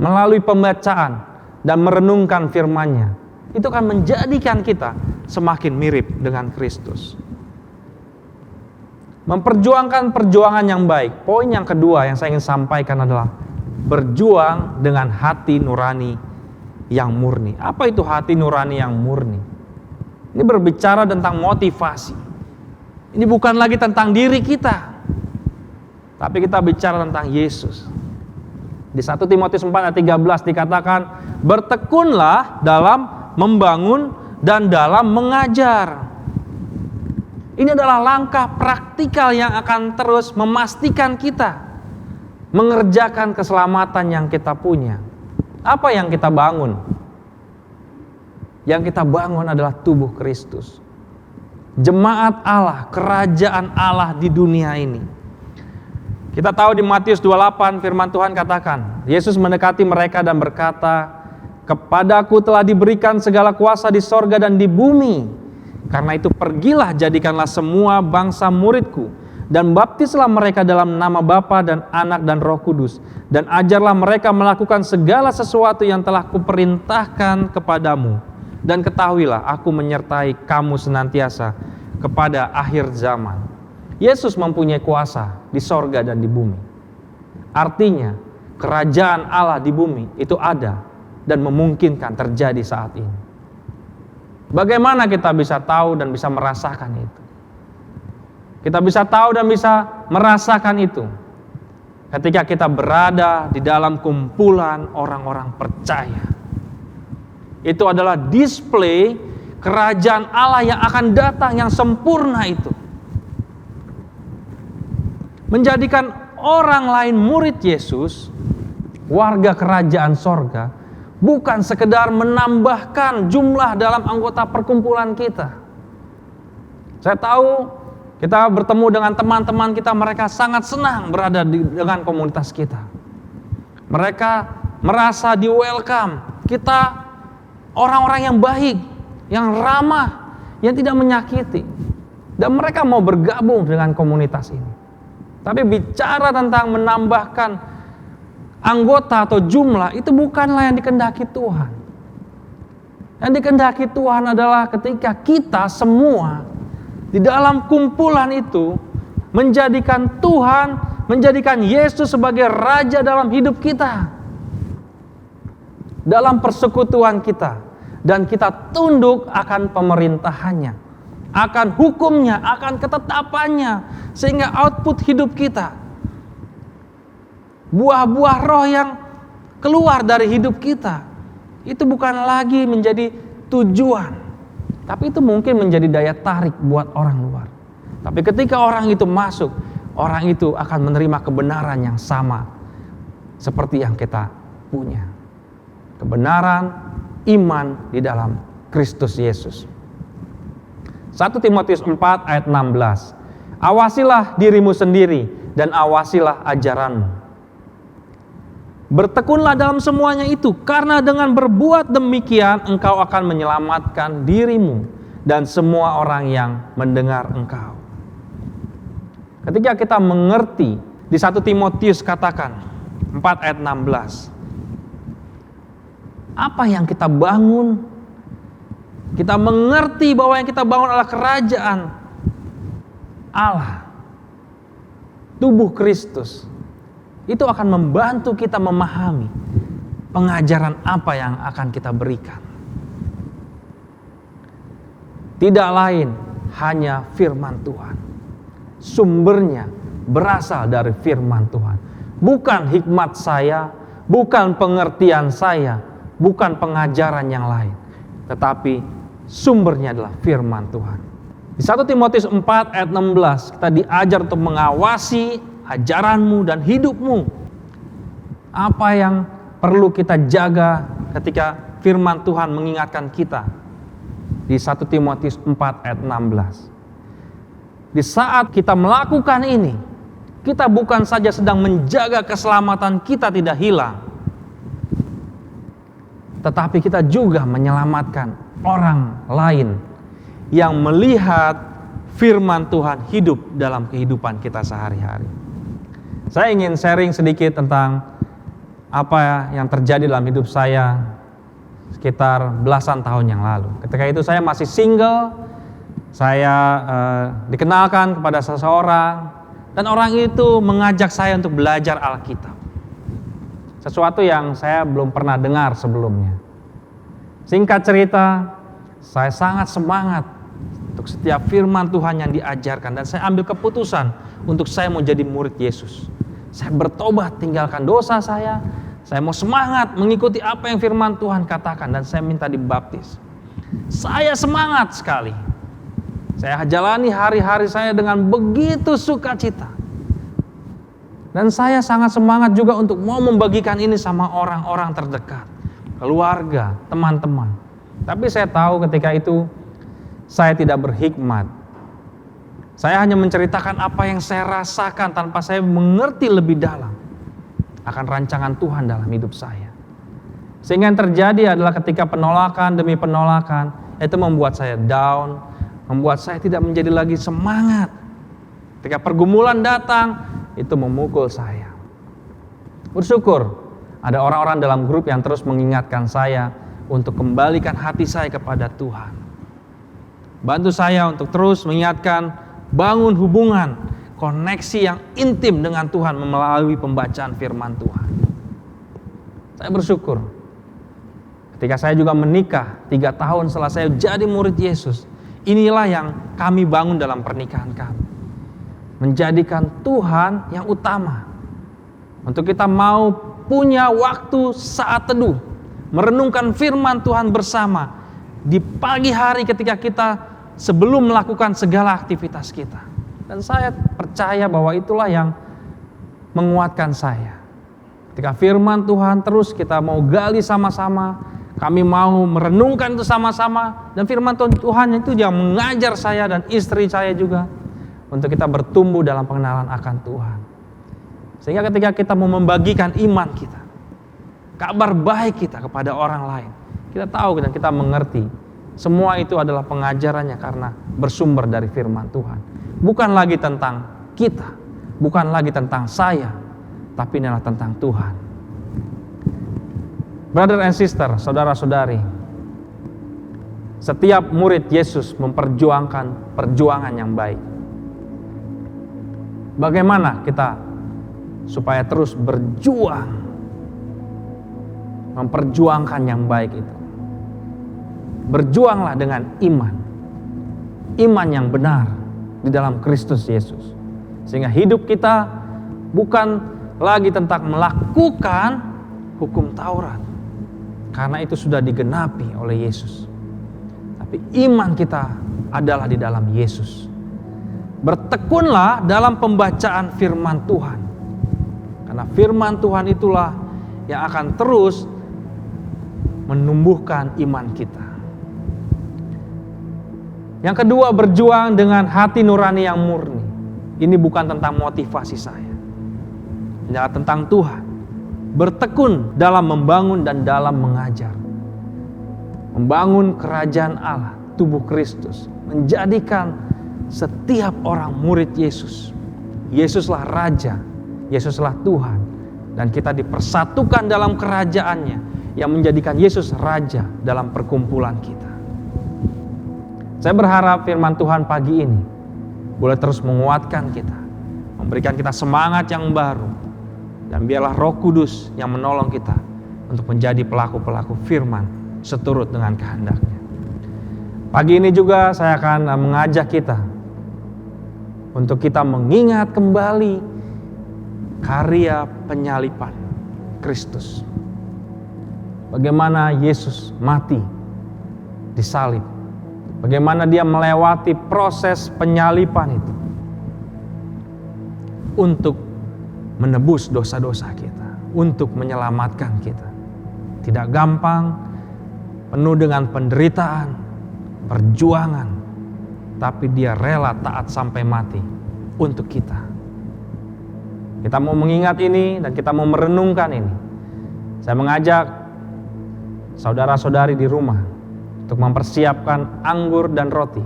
melalui pembacaan dan merenungkan firman-Nya, itu akan menjadikan kita semakin mirip dengan Kristus. Memperjuangkan perjuangan yang baik. Poin yang kedua yang saya ingin sampaikan adalah berjuang dengan hati nurani yang murni. Apa itu hati nurani yang murni? Ini berbicara tentang motivasi. Ini bukan lagi tentang diri kita, tapi kita bicara tentang Yesus. Di 1 Timotius 4 ayat 13 dikatakan, bertekunlah dalam membangun dan dalam mengajar. Ini adalah langkah praktikal yang akan terus memastikan kita mengerjakan keselamatan yang kita punya. Apa yang kita bangun? Yang kita bangun adalah tubuh Kristus. Jemaat Allah, kerajaan Allah di dunia ini. Kita tahu di Matius 28 firman Tuhan katakan, Yesus mendekati mereka dan berkata, kepadaku telah diberikan segala kuasa di sorga dan di bumi. Karena itu pergilah, jadikanlah semua bangsa muridku, dan baptislah mereka dalam nama Bapa dan Anak dan Roh Kudus, dan ajarlah mereka melakukan segala sesuatu yang telah kuperintahkan kepadamu. Dan ketahuilah, aku menyertai kamu senantiasa kepada akhir zaman. Yesus mempunyai kuasa di sorga dan di bumi. Artinya, kerajaan Allah di bumi itu ada dan memungkinkan terjadi saat ini. Bagaimana kita bisa tahu dan bisa merasakan itu? Kita bisa tahu dan bisa merasakan itu ketika kita berada di dalam kumpulan orang-orang percaya. Itu adalah display kerajaan Allah yang akan datang yang sempurna itu. Menjadikan orang lain murid Yesus, warga kerajaan sorga, bukan sekedar menambahkan jumlah dalam anggota perkumpulan kita. Saya tahu kita bertemu dengan teman-teman kita, mereka sangat senang berada dengan komunitas kita. Mereka merasa di welcome. Kita orang-orang yang baik, yang ramah, yang tidak menyakiti. Dan mereka mau bergabung dengan komunitas ini. Tapi bicara tentang menambahkan anggota atau jumlah, itu bukanlah yang dikehendaki Tuhan. Yang dikehendaki Tuhan adalah ketika kita semua di dalam kumpulan itu menjadikan Tuhan, menjadikan Yesus sebagai Raja dalam hidup kita, dalam persekutuan kita, dan kita tunduk akan pemerintahannya, akan hukumnya, akan ketetapannya, sehingga output hidup kita, buah-buah roh yang keluar dari hidup kita, itu bukan lagi menjadi tujuan, tapi itu mungkin menjadi daya tarik buat orang luar. Tapi ketika orang itu masuk, orang itu akan menerima kebenaran yang sama seperti yang kita punya. Kebenaran iman di dalam Kristus Yesus. 1 Timotius 4 ayat 16. Awasilah dirimu sendiri dan awasilah ajaranmu. Bertekunlah dalam semuanya itu, karena dengan berbuat demikian engkau akan menyelamatkan dirimu dan semua orang yang mendengar engkau. Ketika kita mengerti Di 1 Timotius katakan 4 ayat 16. Apa yang kita bangun? Kita mengerti bahwa yang kita bangun adalah kerajaan Allah, tubuh Kristus. Itu akan membantu kita memahami pengajaran apa yang akan kita berikan. Tidak lain hanya firman Tuhan. Sumbernya berasal dari firman Tuhan. Bukan hikmat saya, bukan pengertian saya, bukan pengajaran yang lain. Tetapi sumbernya adalah firman Tuhan. Di 1 Timotius 4 ayat 16 kita diajar untuk mengawasi ajaranmu dan hidupmu. Apa yang perlu kita jaga ketika firman Tuhan mengingatkan kita? Di 1 Timotius 4 ayat 16. Di saat kita melakukan ini, kita bukan saja sedang menjaga keselamatan kita tidak hilang, tetapi kita juga menyelamatkan orang lain yang melihat firman Tuhan hidup dalam kehidupan kita sehari-hari. Saya ingin sharing sedikit tentang apa yang terjadi dalam hidup saya sekitar belasan tahun yang lalu. Ketika itu saya masih single, saya dikenalkan kepada seseorang dan orang itu mengajak saya untuk belajar Alkitab. Sesuatu yang saya belum pernah dengar sebelumnya. Singkat cerita, saya sangat semangat untuk setiap firman Tuhan yang diajarkan dan saya ambil keputusan untuk saya mau jadi murid Yesus. Saya bertobat, tinggalkan dosa saya mau semangat mengikuti apa yang firman Tuhan katakan dan saya minta dibaptis. Saya semangat sekali. Saya jalani hari-hari saya dengan begitu sukacita. Dan saya sangat semangat juga untuk mau membagikan ini sama orang-orang terdekat, keluarga, teman-teman. Tapi saya tahu ketika itu saya tidak berhikmat. Saya hanya menceritakan apa yang saya rasakan tanpa saya mengerti lebih dalam akan rancangan Tuhan dalam hidup saya. Sehingga yang terjadi adalah ketika penolakan demi penolakan itu membuat saya down, membuat saya tidak menjadi lagi semangat. Ketika pergumulan datang, itu memukul saya. Bersyukur ada orang-orang dalam grup yang terus mengingatkan saya untuk kembalikan hati saya kepada Tuhan. Bantu saya untuk terus mengingatkan, bangun hubungan, koneksi yang intim dengan Tuhan melalui pembacaan firman Tuhan. Saya bersyukur ketika saya juga menikah 3 tahun setelah saya jadi murid Yesus. Inilah yang kami bangun dalam pernikahan kami. Menjadikan Tuhan yang utama. Untuk kita mau punya waktu saat teduh. Merenungkan firman Tuhan bersama. Di pagi hari ketika kita sebelum melakukan segala aktivitas kita. Dan saya percaya bahwa itulah yang menguatkan saya. Ketika firman Tuhan terus kita mau gali sama-sama. Kami mau merenungkan itu sama-sama. Dan firman Tuhan itu yang mengajar saya dan istri saya juga. Untuk kita bertumbuh dalam pengenalan akan Tuhan. Sehingga ketika kita mau membagikan iman kita. Kabar baik kita kepada orang lain. Kita tahu dan kita mengerti. Semua itu adalah pengajarannya karena bersumber dari firman Tuhan. Bukan lagi tentang kita. Bukan lagi tentang saya. Tapi ini adalah tentang Tuhan. Brother and sister, saudara-saudari, setiap murid Yesus memperjuangkan perjuangan yang baik. Bagaimana kita supaya terus berjuang memperjuangkan yang baik itu? Berjuanglah dengan iman. Iman yang benar di dalam Kristus Yesus. Sehingga hidup kita bukan lagi tentang melakukan hukum Taurat. Karena itu sudah digenapi oleh Yesus. Tapi iman kita adalah di dalam Yesus. Bertekunlah dalam pembacaan firman Tuhan. Karena firman Tuhan itulah yang akan terus menumbuhkan iman kita. Yang kedua, berjuang dengan hati nurani yang murni. Ini bukan tentang motivasi saya. Ini adalah tentang Tuhan. Bertekun dalam membangun dan dalam mengajar. Membangun kerajaan Allah, tubuh Kristus. Menjadikan setiap orang murid Yesus. Yesuslah Raja Yesuslah Tuhan, dan kita dipersatukan dalam kerajaannya yang menjadikan Yesus Raja dalam perkumpulan kita. Saya berharap firman Tuhan pagi ini boleh terus menguatkan kita, memberikan kita semangat yang baru, dan biarlah Roh Kudus yang menolong kita untuk menjadi pelaku-pelaku firman seturut dengan kehendak-Nya. Pagi ini juga saya akan mengajak kita untuk kita mengingat kembali karya penyalipan Kristus. Bagaimana Yesus mati disalib, bagaimana Dia melewati proses penyalipan itu untuk menebus dosa-dosa kita, untuk menyelamatkan kita. Tidak gampang, penuh dengan penderitaan, perjuangan, tapi Dia rela taat sampai mati untuk kita. Kita mau mengingat ini dan kita mau merenungkan ini. Saya mengajak saudara-saudari di rumah untuk mempersiapkan anggur dan roti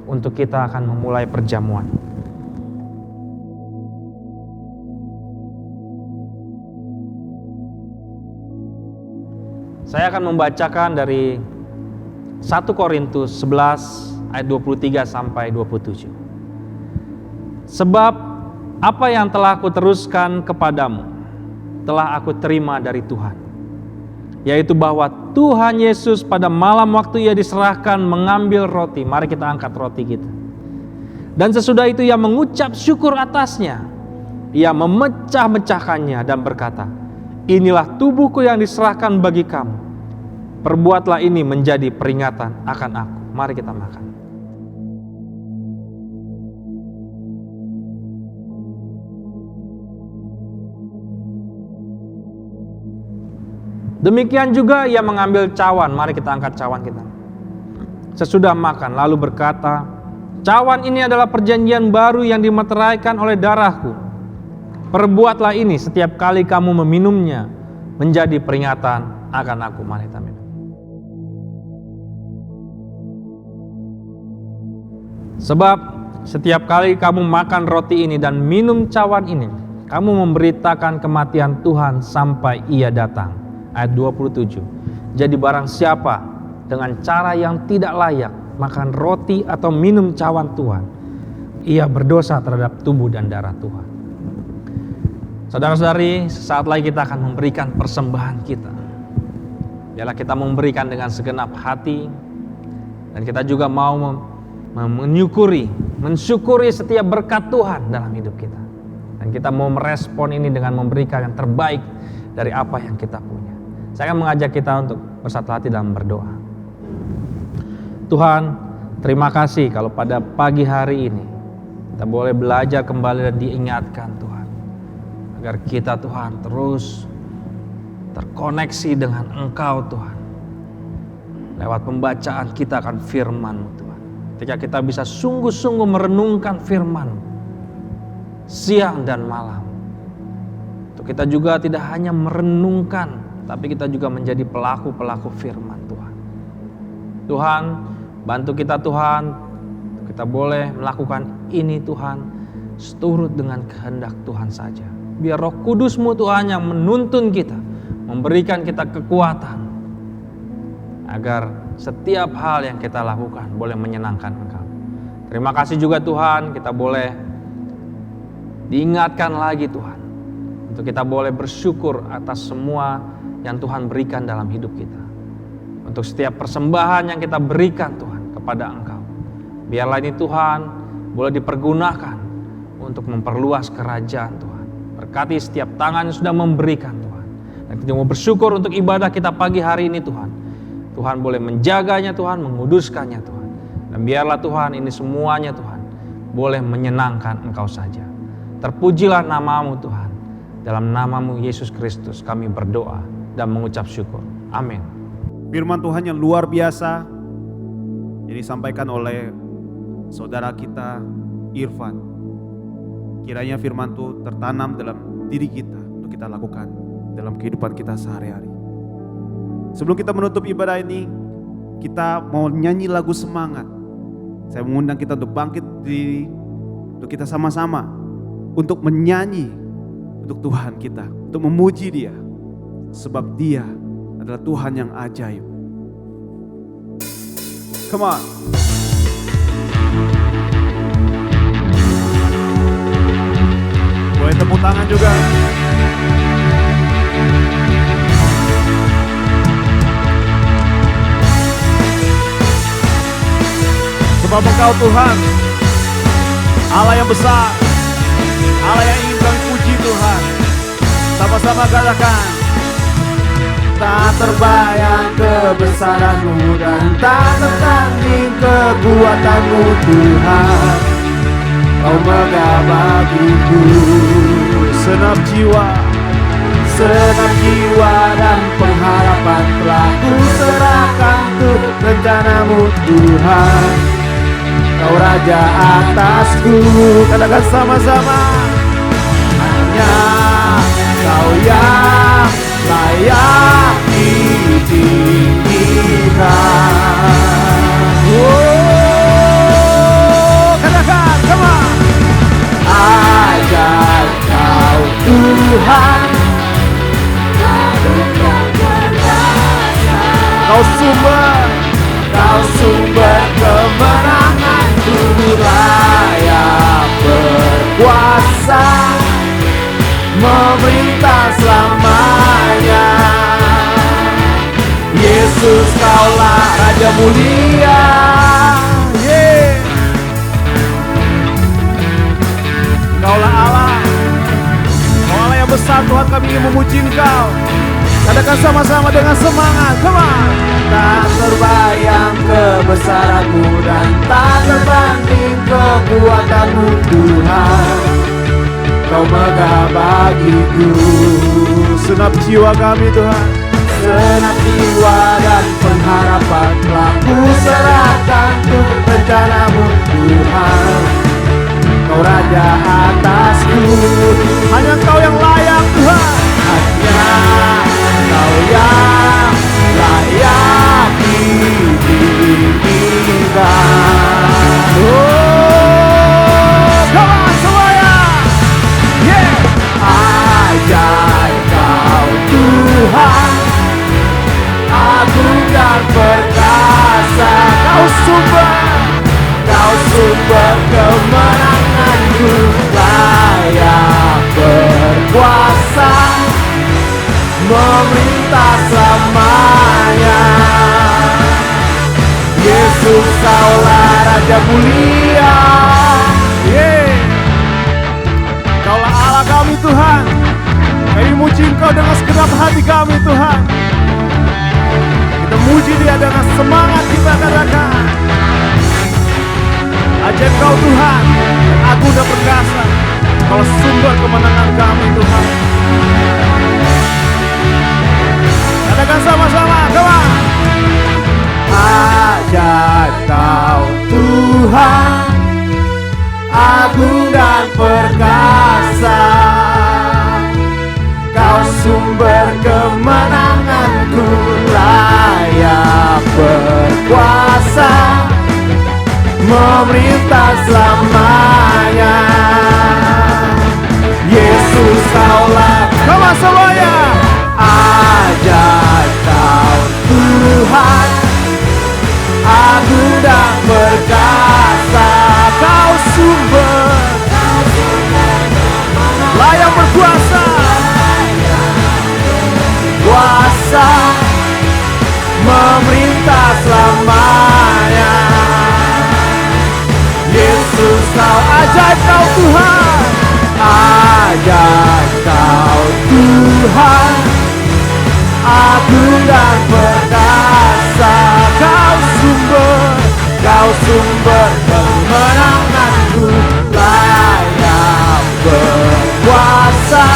untuk kita akan memulai perjamuan. Saya akan membacakan dari 1 Korintus 11 ayat 23 sampai 27. Sebab apa yang telah aku teruskan kepadamu telah aku terima dari Tuhan, yaitu bahwa Tuhan Yesus pada malam waktu Ia diserahkan mengambil roti. Mari kita angkat roti kita. Dan sesudah itu Ia mengucap syukur atasnya. Ia memecah-mecahkannya dan berkata, inilah tubuhku yang diserahkan bagi kamu. Perbuatlah ini menjadi peringatan akan aku. Mari kita makan. Demikian juga Ia mengambil cawan. Mari kita angkat cawan kita. Sesudah makan lalu berkata, cawan ini adalah perjanjian baru yang dimeteraikan oleh darahku. Perbuatlah ini setiap kali kamu meminumnya menjadi peringatan akan aku. Mari kita minum. Sebab setiap kali kamu makan roti ini dan minum cawan ini, kamu memberitakan kematian Tuhan sampai Ia datang. Ayat 27. Jadi barang siapa dengan cara yang tidak layak makan roti atau minum cawan Tuhan, ia berdosa terhadap tubuh dan darah Tuhan. Saudara-saudari, sesaat lagi kita akan memberikan persembahan kita. Biarlah kita memberikan dengan segenap hati, dan kita juga mau mensyukuri setiap berkat Tuhan dalam hidup kita. Dan kita mau merespon ini dengan memberikan yang terbaik dari apa yang kita punya. Saya akan mengajak kita untuk bersatu hati dalam berdoa. Tuhan, terima kasih kalau pada pagi hari ini kita boleh belajar kembali dan diingatkan Tuhan, agar kita Tuhan terus terkoneksi dengan Engkau Tuhan, lewat pembacaan kita akan firman-Mu Tuhan. Ketika kita bisa sungguh-sungguh merenungkan firman-Mu siang dan malam, untuk kita juga tidak hanya merenungkan, tapi kita juga menjadi pelaku-pelaku firman Tuhan. Tuhan, bantu kita Tuhan, kita boleh melakukan ini Tuhan, seturut dengan kehendak Tuhan saja. Biar Roh Kudus-Mu Tuhan yang menuntun kita, memberikan kita kekuatan, agar setiap hal yang kita lakukan boleh menyenangkan Engkau. Terima kasih juga Tuhan, kita boleh diingatkan lagi Tuhan, untuk kita boleh bersyukur atas semua yang Tuhan berikan dalam hidup kita. Untuk setiap persembahan yang kita berikan Tuhan kepada Engkau, biarlah ini Tuhan boleh dipergunakan untuk memperluas kerajaan Tuhan. Berkati setiap tangan yang sudah memberikan Tuhan. Dan kita mau bersyukur untuk ibadah kita pagi hari ini Tuhan. Tuhan boleh menjaganya Tuhan, menguduskannya Tuhan. Dan biarlah Tuhan ini semuanya Tuhan boleh menyenangkan Engkau saja. Terpujilah nama-Mu Tuhan. Dalam nama-Mu Yesus Kristus kami berdoa dan mengucap syukur. Amin. Firman Tuhan yang luar biasa yang disampaikan oleh saudara kita Irfan. Kiranya firman itu tertanam dalam diri kita untuk kita lakukan dalam kehidupan kita sehari-hari. Sebelum kita menutup ibadah ini, kita mau nyanyi lagu semangat. Saya mengundang kita untuk bangkit diri, untuk kita sama-sama untuk menyanyi, untuk Tuhan kita, untuk memuji Dia, sebab Dia adalah Tuhan yang ajaib. Come on. Boleh tepuk tangan juga. Sebab Engkau Tuhan, Allah yang besar, Allah yang ingin kami puji Tuhan. Sama-sama katakan. Tak terbayang kebesaran-Mu dan tak tertanding kekuatan-Mu Tuhan. Kau megah bagiku Senap jiwa dan pengharapan telah ku serahkan untuk rencana-Mu Tuhan. Kau Raja atasku, katakan sama-sama. hanya Kau yang layak ditinggikan. Katakan, come on. Ajaib Kau Tuhan, Kau sumber kemenanganku, layak berkuasa, memerintah selamanya. Yesus Kaulah Raja mulia, Kaulah Allah. Kau Allah yang besar Tuhan, kami ingin memuji Engkau. Katakan sama-sama dengan semangat. Come on. tak terbayang kebesaran-Mu dan tak terbanding kekuatan-Mu Tuhan. Kau megah bagiku, Senap jiwa kami Tuhan, senap jiwa dan pengharapan telah ku serahkan untuk rencana-Mu Tuhan. Kau Raja atasku, hanya Kau yang layak Tuhan. hanya Kau yang layak ditinggikan. Come on semuanya. Ajaib Kau Tuhan, agung dan perkasa. Kau sumber kemenanganku, layak berkuasa, memerintah selamanya. Yesus Kaulah Raja mulia, Kaulah Allah kami Tuhan. Kami muji Engkau dengan segenap hati kami Tuhan. Kita muji Dia dengan semangat kita katakan. Ajaib Kau Tuhan, agung dan perkasa. Kau sumber kemenangan kami Tuhan. Katakan sama-sama, come on. ajaib Kau Tuhan, agung dan perkasa. Kau sumber kemenanganku, layak berkuasa, memerintah selamanya. Yesus Kaulah, Come on semuanya. ajaib Kau Tuhan, agung dan perkasa. Kau sumber Layak berkuasa, kuasa, memerintah selamanya. Yesus Kau ajaib Kau Tuhan, ajaib Kau Tuhan, agung dan perkasa. Kau sumber kemenanganku, layak berkuasa,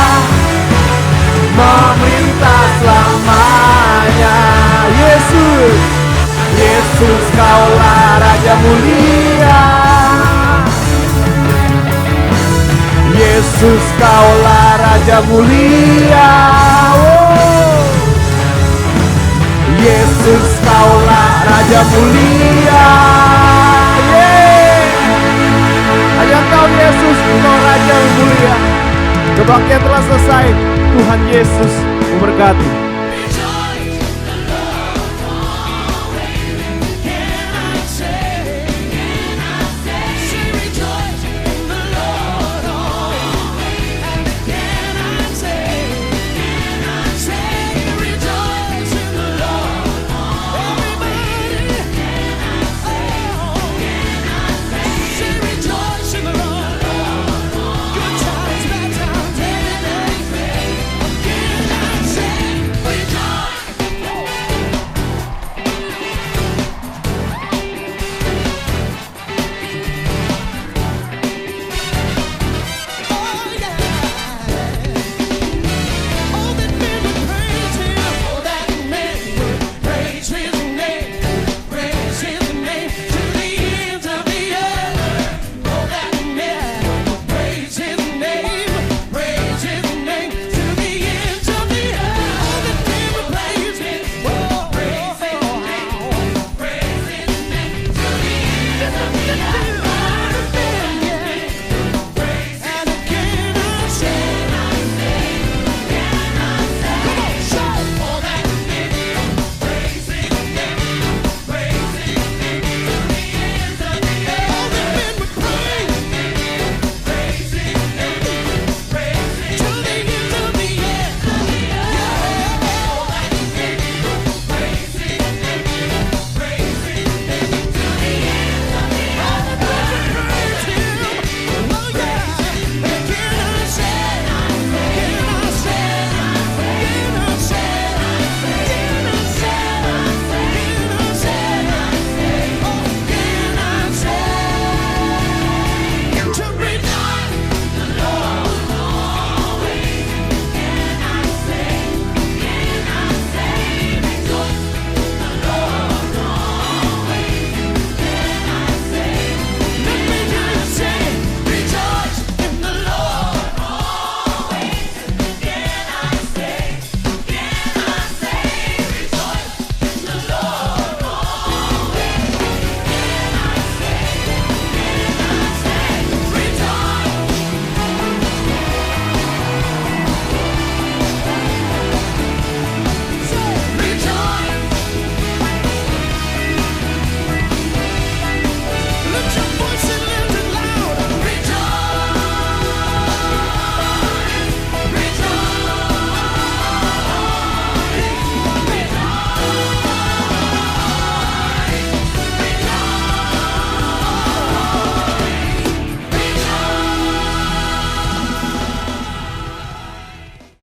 memerintah selamanya. Yesus Kaulah Raja mulia, Yesus Kaulah Raja mulia. Yesus Kaulah Raja mulia. hanya Kau Yesus, Engkau Raja yang mulia. Kebaktian telah selesai. Tuhan Yesus memberkati.